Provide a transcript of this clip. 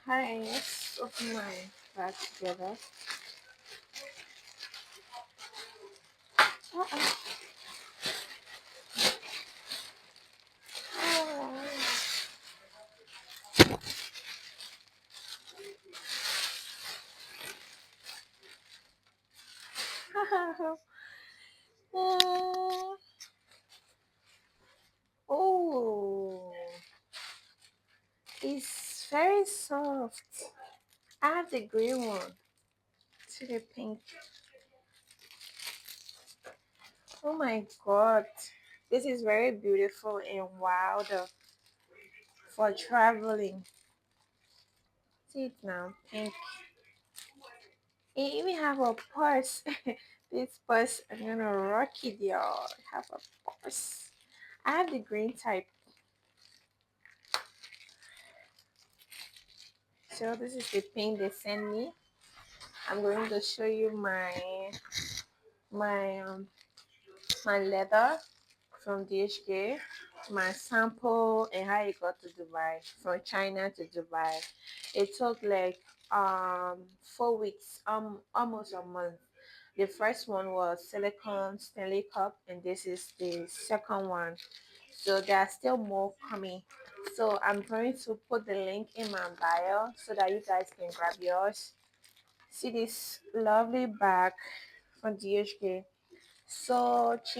Hi, let's open my bag together. Uh-uh. Uh, oh, it's very soft. I have the green one. See the pink. Oh my god. This is very beautiful and wild for traveling. See it now, pink. It even have a purse. This purse, I'm gonna rock it, y'all. Have a purse. I have the green type. So this is the pin they sent me. I'm going to show you my my leather from DHK, my sample and how it got to Dubai from China to Dubai. It took like 4 weeks, almost a month. The first one was silicone Stanley Cup, and this is the second one. So there are still more coming. So I'm going to put the link in my bio so that you guys can grab yours. See this lovely bag from DHK. So cheap